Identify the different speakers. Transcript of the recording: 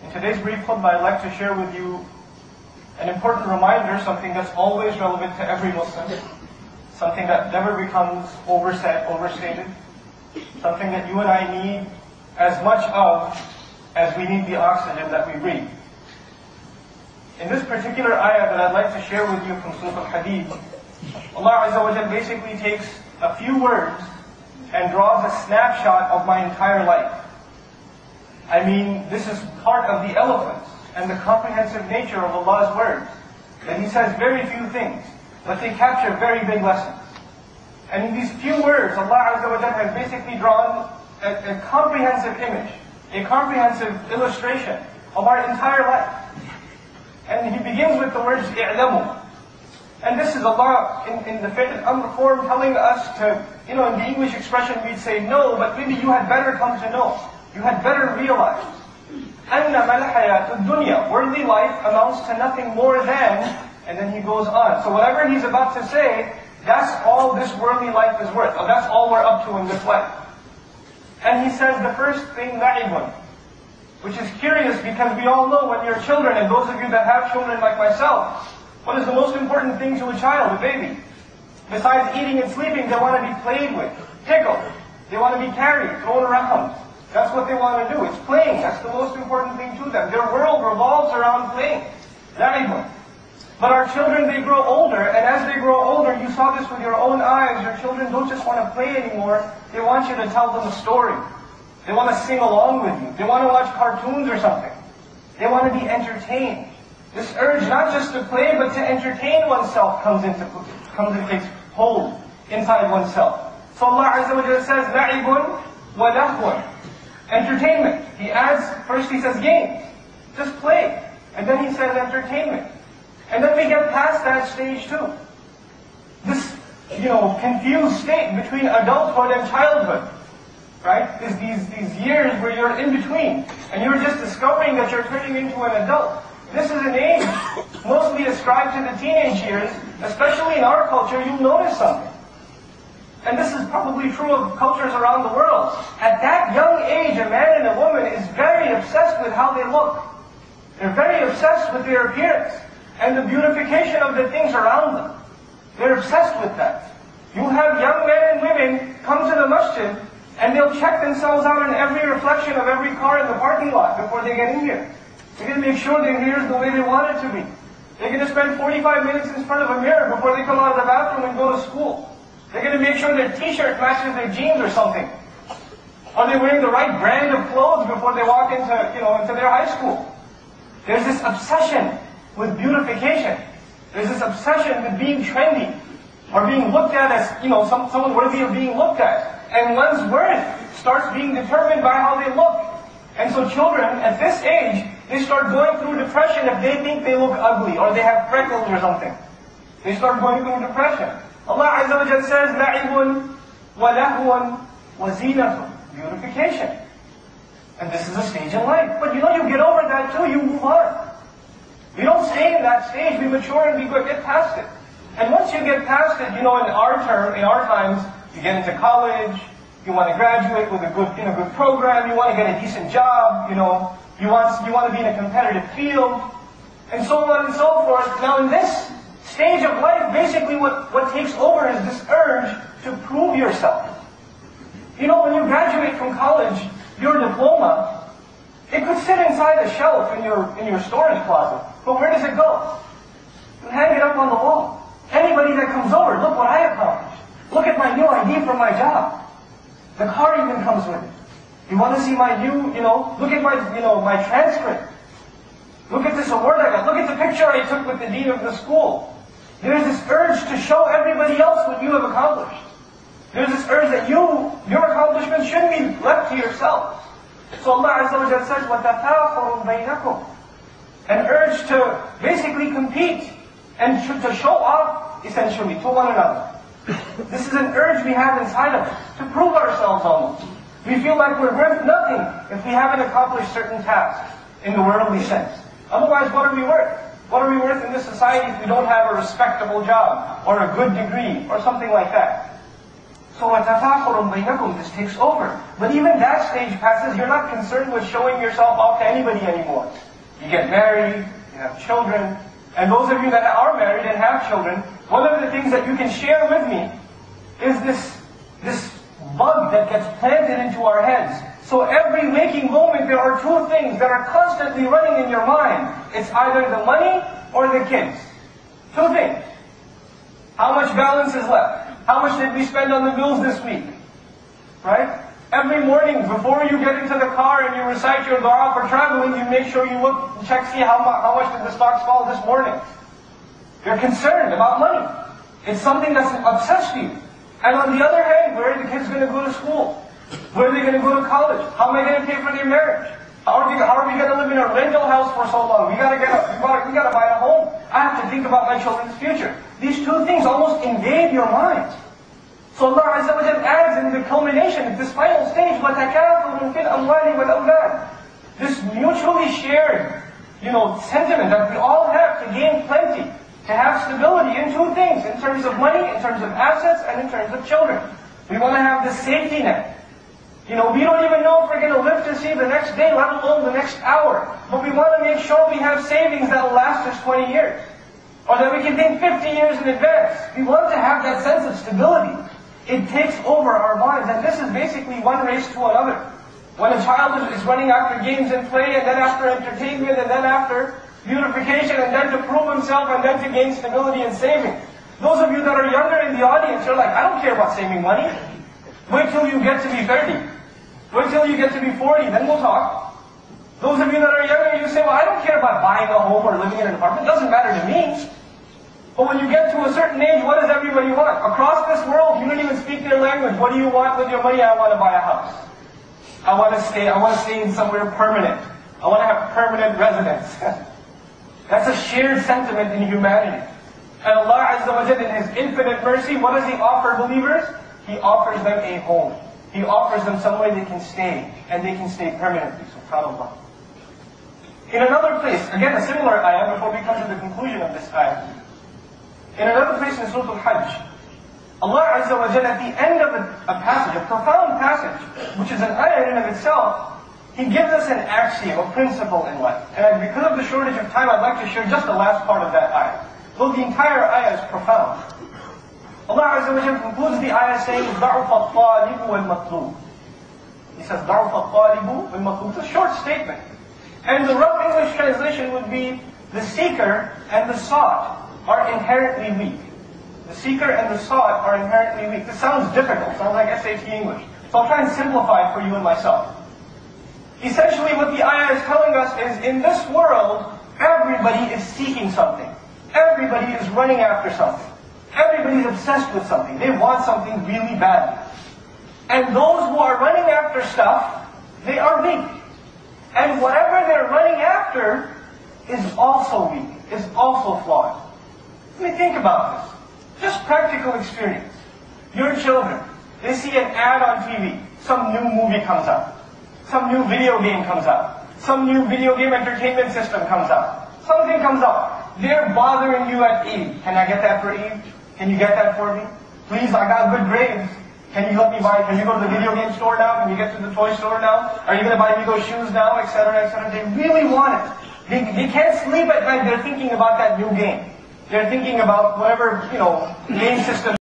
Speaker 1: In today's brief khutbah, I'd like to share with you an important reminder, something that's always relevant to every Muslim, something that never becomes overstated, something that you and I need as much of as we need the oxygen that we breathe. In this particular ayah that I'd like to share with you from Surah Al-Hadith, Allah Azza wa Jal basically takes a few words and draws a snapshot of my entire life. I mean, this is part of the elephant and the comprehensive nature of Allah's words. That He says very few things, but they capture very big lessons. And in these few words, Allah Azza wa Jal has basically drawn a comprehensive image, a comprehensive illustration of our entire life. And He begins with the words, i'lamu. And this is Allah in the Fiqh al-Amr form telling us to, in the English expression we'd say no, but maybe you had better come to know. You had better realize. أَنَّمَا الْحَيَاةُ الدُّنْيَا. Worldly life amounts to nothing more than, and then He goes on. So whatever He's about to say, that's all this worldly life is worth. Or that's all we're up to in this life. And He says the first thing, لَعِبٌ. Which is curious because we all know when you're children, and those of you that have children like myself, what is the most important thing to a child, a baby? Besides eating and sleeping, they want to be played with, tickled. They want to be carried, thrown around. That's what they want to do. It's playing. That's the most important thing to them. Their world revolves around playing. But our children, they grow older, and as they grow older, you saw this with your own eyes, your children don't just want to play anymore, they want you to tell them a story. They want to sing along with you. They want to watch cartoons or something. They want to be entertained. This urge not just to play, but to entertain oneself comes and takes hold inside oneself. So Allah Azza wa Jalla says, لَعِبٌ وَلَهْوٌ. Entertainment. He adds, first He says games. Just play. And then He says entertainment. And then we get past that stage too. This, confused state between adulthood and childhood. Right? These years where you're in between. And you're just discovering that you're turning into an adult. This is an age mostly ascribed to the teenage years. Especially in our culture, you'll notice something. And this is probably true of cultures around the world. At that young age, a man and a woman is very obsessed with how they look. They're very obsessed with their appearance and the beautification of the things around them. They're obsessed with that. You have young men and women come to the masjid and they'll check themselves out in every reflection of every car in the parking lot before they get in here. They're going to make sure their hair is the way they want it to be. They're going to spend 45 minutes in front of a mirror before they come out of the bathroom and go to school. They're going to make sure their t-shirt matches their jeans or something. Are they wearing the right brand of clothes before they walk into their high school? There's this obsession with beautification. There's this obsession with being trendy, or being looked at as, someone worthy of being looked at. And one's worth starts being determined by how they look. And so children, at this age, they start going through depression if they think they look ugly, or they have freckles or something. They start going through depression. Allah Azza wa Jalla says, لَعِبٌ وَلَهْوٌ وَزِينَةٌ. Beautification. And this is a stage in life. But you get over that too, you move on. We don't stay in that stage, we mature and we get past it. And once you get past it, in our times, you get into college, you want to graduate with a good program, you want to get a decent job, you want to be in a competitive field, and so on and so forth. Now in this stage of life, basically what takes over is this urge to prove yourself. When you graduate from college, your diploma, it could sit inside a shelf in your storage closet, but where does it go? You hang it up on the wall. Anybody that comes over, look what I accomplished. Look at my new ID from my job. The car even comes with it. You want to see my new, look at my transcript. Look at this award I got. Look at the picture I took with the dean of the school. There's this urge to show everybody else what you have accomplished. There's this urge that your accomplishments shouldn't be left to yourself. So Allah Azza wa Jalla says, وَتَفَاخُرٌ بَيْنَكُمْ. An urge to basically compete and to show off, essentially, to one another. This is an urge we have inside of us, to prove ourselves almost. We feel like we're worth nothing if we haven't accomplished certain tasks in the worldly sense. Otherwise, what are we worth? What are we worth in this society if we don't have a respectable job, or a good degree, or something like that? So وَتَفَاخُرٌ بَيْنَكُمْ, this takes over. But even that stage passes, you're not concerned with showing yourself off to anybody anymore. You get married, you have children, and those of you that are married and have children, one of the things that you can share with me is this bug that gets planted into our heads. So every waking moment there are two things that are constantly running in your mind. It's either the money or the kids. Two things. How much balance is left? How much did we spend on the bills this week? Right? Every morning before you get into the car and you recite your dua for traveling, you make sure you look, check, see how much did the stocks fall this morning. You're concerned about money. It's something that's obsessed you. And on the other hand, where are the kids going to go to school? Where are they going to go to college? How am I going to pay for their marriage? How are we going to live in a rental house for so long? We got to buy a home. I have to think about my children's future. These two things almost invade your mind. So Allah Azza wa Jalla adds in the culmination, at this final stage, وَتَكَافُرٌ فِي الْأَمْوَالِ وَالْأَوْلَادِ. This mutually shared, sentiment that we all have to gain plenty, to have stability in two things, in terms of money, in terms of assets, and in terms of children. We want to have the safety net. We don't even know if we're going to live to see the next day, let alone the next hour. But we want to make sure we have savings that will last us 20 years. Or that we can think 50 years in advance. We want to have that sense of stability. It takes over our minds, and this is basically one race to another. When a child is running after games and play, and then after entertainment, and then after beautification, and then to prove himself, and then to gain stability and saving. Those of you that are younger in the audience, you're like, I don't care about saving money. Wait till you get to be 30. Wait till you get to be 40, then we'll talk. Those of you that are younger, you say, well, I don't care about buying a home or living in an apartment. It doesn't matter to me. But when you get to a certain age, what does everybody want? Across this world, you don't even speak their language. What do you want with your money? I want to buy a house. I want to stay in somewhere permanent. I want to have permanent residence. That's a shared sentiment in humanity. And Allah Azza wa Jalla, in His infinite mercy, what does He offer believers? He offers them a home. He offers them somewhere they can stay, and they can stay permanently. SubhanAllah. In another place, again a similar ayah, before we come to the conclusion of this ayah. In another place in Suratul Hajj, Allah Azza wa Jalla, at the end of a passage, a profound passage, which is an ayah in and of itself, He gives us an axiom, a principle in life. And because of the shortage of time, I'd like to share just the last part of that ayah. Though the entire ayah is profound. Allah Azza wa Jalla concludes the ayah saying, ضَعُفَ الطَّالِبُ وَالْمَطْلُوبُ. He says, ضَعُفَ الطَّالِبُ وَالْمَطْلُوبُ. It's a short statement. And the rough English translation would be, the seeker and the sought are inherently weak. The seeker and the sought are inherently weak. This sounds difficult, sounds like SAT English. So I'll try and simplify it for you and myself. Essentially what the ayah is telling us is, in this world, everybody is seeking something. Everybody is running after something. Everybody's obsessed with something. They want something really badly. And those who are running after stuff, they are weak. And whatever they're running after is also weak, is also flawed. Let me think about this. Just practical experience. Your children, they see an ad on TV. Some new movie comes out. Some new video game comes out. Some new video game entertainment system comes out. Something comes out. They're bothering you at Eid. Can I get that for Eid? Can you get that for me? Please, I got good grades. Can you help me buy it? Can you go to the video game store now? Can you get to the toy store now? Are you going to buy me those shoes now? Etc., etc. They really want it. They can't sleep at night. They're thinking about that new game. They're thinking about whatever, game system